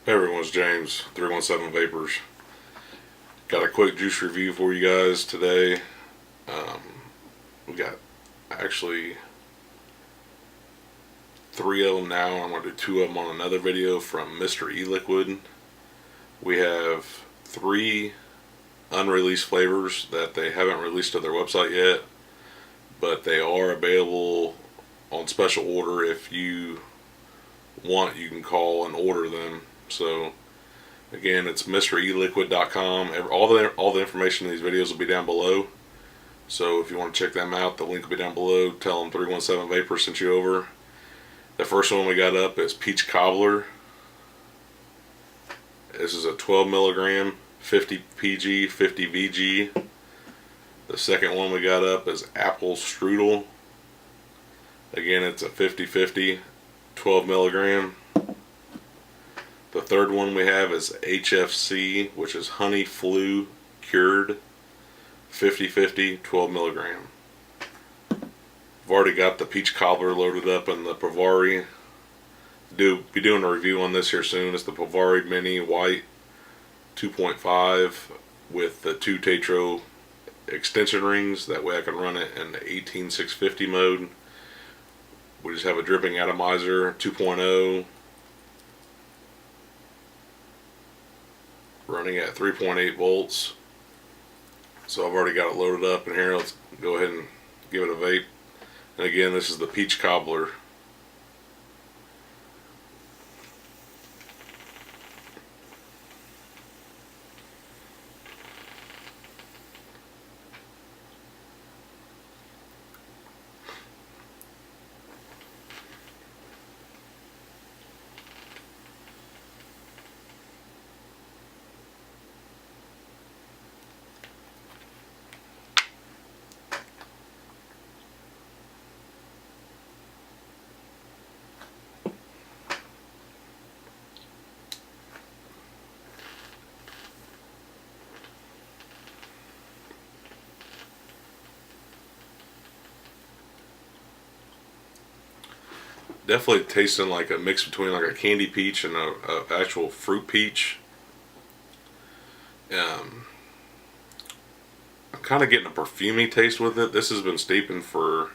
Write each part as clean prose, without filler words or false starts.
Hey everyone, it's James, 317 Vapors. Got a quick juice review for you guys today. Um, we got actually 3 of them now. I'm going to do 2 of them on another video from Mr. E-Liquid. We have 3 unreleased flavors that they haven't released to their website yet, but they are available on special order. If you want, you can call and order them. So again, it's MrEliquid.com. All the information in these videos will be down below. So if you want to check them out, the link will be down below. Tell them 317 Vapor sent you over. The first one we got up is Peach Cobbler. This is a 12 milligram, 50 PG, 50 VG. The second one we got up is Apple Strudel. Again, it's a 50-50, 12 milligram. The third one we have is HFC, which is Honey Flue Cured, 50-50, 12 milligram. I've already got the Peach Cobbler loaded up in the Pavari. Be doing a review on this here soon. It's the Pavari Mini White 2.5 with the 2 Tetro extension rings. That way I can run it in the 18650 mode. We just have a dripping atomizer 2.0 running at 3.8 volts. So I've already got it loaded up in here. Let's go ahead and give it a vape. And again, this is the Peach Cobbler. Definitely tasting like a mix between like a candy peach and a actual fruit peach. I'm kind of getting a perfumey taste with it. This has been steeping for,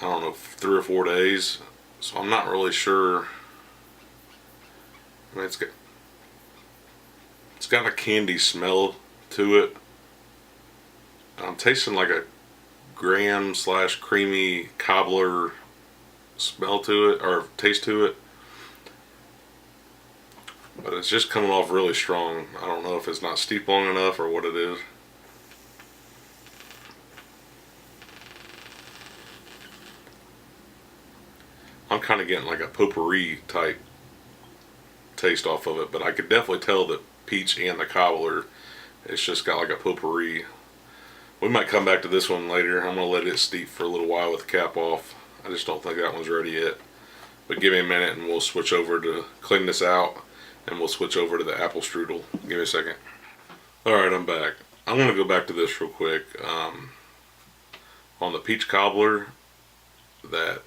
I don't know, 3 or 4 days, so I'm not really sure. I mean, it's got a candy smell to it. I'm tasting like a graham / creamy cobbler smell to it, or taste to it, but it's just coming off really strong. I don't know if it's not steeped long enough or what it is. I'm kind of getting like a potpourri type taste off of it, but I could definitely tell the peach and the cobbler, it's just got like a potpourri. We might come back to this one later. I'm going to let it steep for a little while with the cap off. I just don't think that one's ready yet. But give me a minute and we'll switch over to clean this out, and we'll switch over to the apple strudel. Give me a second. Alright, I'm back. I'm going to go back to this real quick. On the peach cobbler, that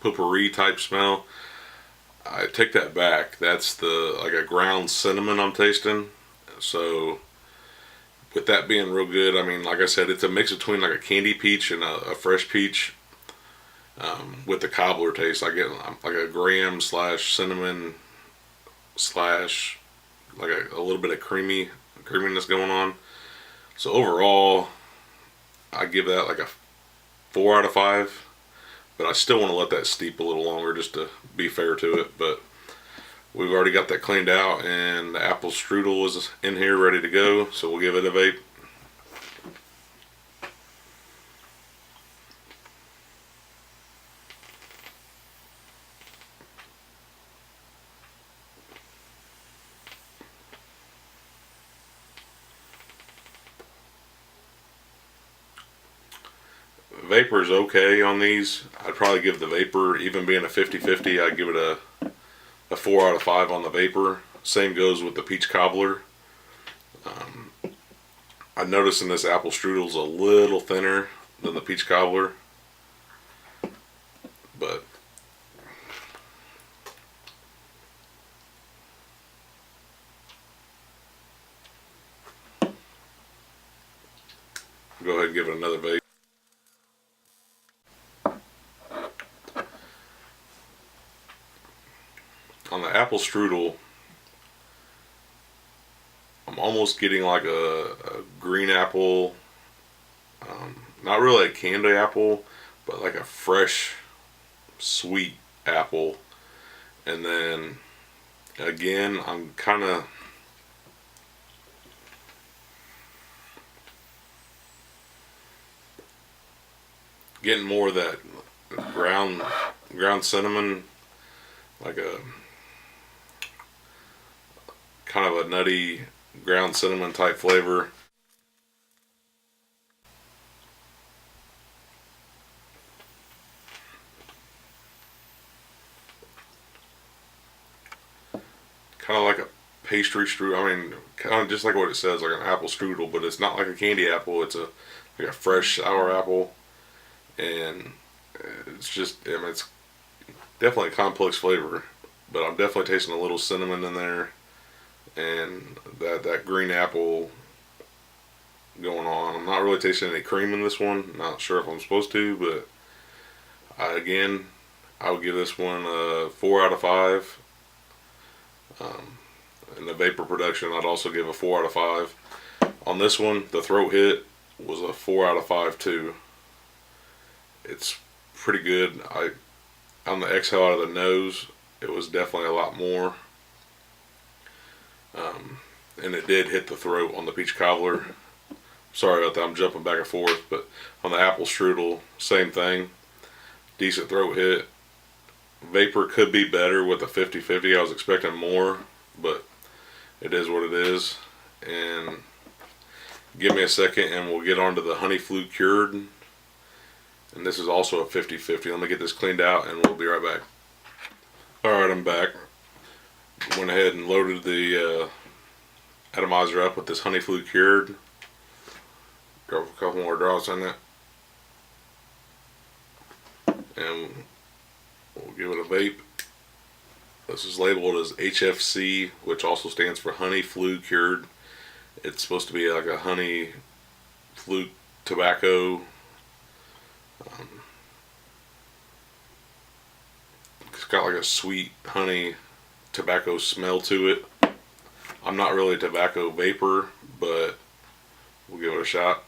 potpourri type smell, I take that back. That's the like a ground cinnamon I'm tasting. So with that being real good, I mean, like I said, it's a mix between like a candy peach and a fresh peach. With the cobbler taste, I get like a graham / cinnamon / like a little bit of creaminess going on. So overall, I give that like a 4 out of 5. But I still want to let that steep a little longer just to be fair to it. But we've already got that cleaned out, and the apple strudel is in here ready to go, so we'll give it a vape. Vapor is okay on these. I'd probably give the vapor, even being a 50-50, I'd give it a 4 out of 5 on the vapor. Same goes with the peach cobbler. I'm noticing this apple strudel is a little thinner than the peach cobbler, but I'll go ahead and give it another vape. On the apple strudel, I'm almost getting like a green apple, not really a candy apple, but like a fresh, sweet apple. And then again, I'm kind of getting more of that ground cinnamon, like a kind of a nutty ground cinnamon type flavor. Kind of like a pastry strudel. I mean, kind of just like what it says, like an apple strudel, but it's not like a candy apple. It's like a fresh sour apple, and it's just, I mean, it's definitely a complex flavor, but I'm definitely tasting a little cinnamon in there, and that green apple going on. I'm not really tasting any cream in this one. Not sure if I'm supposed to, but again, I would give this one a 4 out of 5. In the vapor production, I'd also give a 4 out of 5. On this one, the throat hit was a 4 out of 5 too. It's pretty good. On the exhale out of the nose, it was definitely a lot more. And it did hit the throat on the peach cobbler. Sorry about that, I'm jumping back and forth, but on the apple strudel, same thing. Decent throat hit. Vapor could be better with a 50-50. I was expecting more, but it is what it is. And give me a second and we'll get on to the honey flue cured. And this is also a 50-50. Let me get this cleaned out and we'll be right back. Alright, I'm back. Went ahead and loaded the atomizer up with this honey flue cured. Got a couple more drops in it. And we'll give it a vape. This is labeled as HFC, which also stands for honey flue cured. It's supposed to be like a honey flue tobacco. It's got like a sweet honey tobacco smell to it. I'm not really a tobacco vapor, but we'll give it a shot.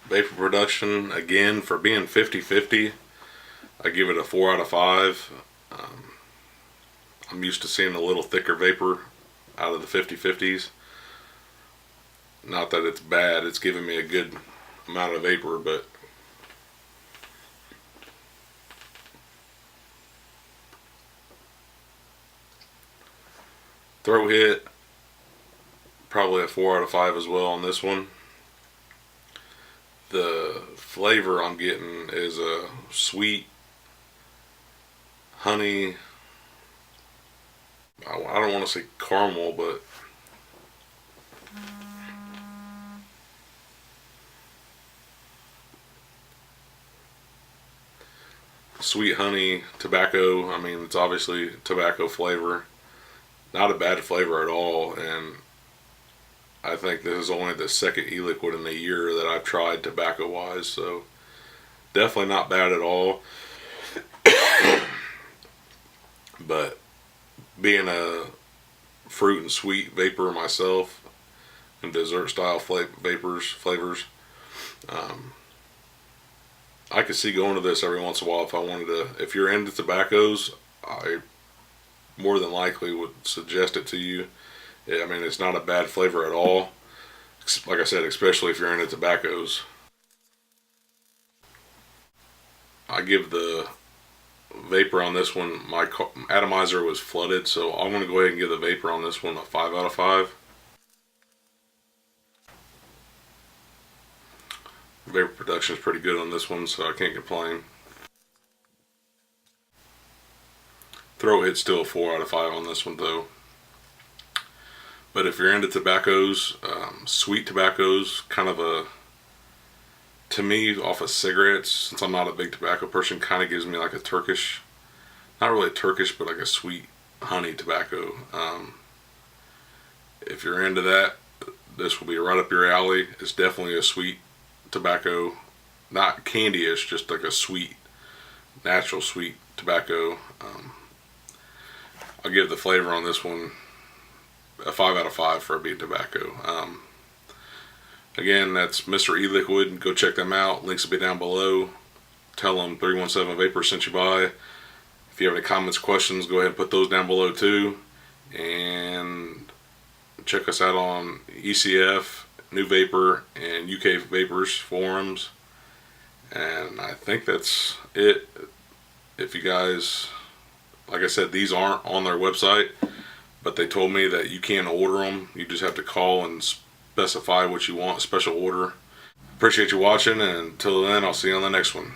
Vapor production, again, for being 50-50, I give it a 4 out of 5. I'm used to seeing a little thicker vapor out of the 50-50s. Not that it's bad, it's giving me a good amount of vapor, but throat hit, probably a 4 out of 5 as well on this one. The flavor I'm getting is a sweet honey. I don't want to say caramel, but sweet honey tobacco. I mean, it's obviously tobacco flavor. Not a bad flavor at all, and I think this is only the second e-liquid in a year that I've tried tobacco wise, so definitely not bad at all. But being a fruit and sweet vapor myself and dessert style flavors, I could see going to this every once in a while if I wanted to. If you're into tobaccos, I more than likely would suggest it to you. I mean, it's not a bad flavor at all. Like I said, especially if you're into tobaccos. I give the vapor on this one, my atomizer was flooded, so I'm going to go ahead and give the vapor on this one a 5 out of 5. Vapor production is pretty good on this one, so I can't complain. Throat hit's still a 4 out of 5 on this one though. But if you're into tobaccos, sweet tobaccos, kind of to me, off of cigarettes, since I'm not a big tobacco person, kind of gives me like a Turkish, not really Turkish, but like a sweet honey tobacco. If you're into that, this will be right up your alley. It's definitely a sweet tobacco, not candy-ish, just like a sweet, natural sweet tobacco. I'll give the flavor on this one a 5 out of 5 for a beet tobacco. Again, that's Mr. E-Liquid. Go check them out. Links will be down below. Tell them 317 Vapor sent you by. If you have any comments, questions, go ahead and put those down below too. And check us out on ECF, New Vapor, and UK Vapors forums. And I think that's it. If you guys, like I said, these aren't on their website, but they told me that you can order them. You just have to call and specify what you want, special order. Appreciate you watching, and until then, I'll see you on the next one.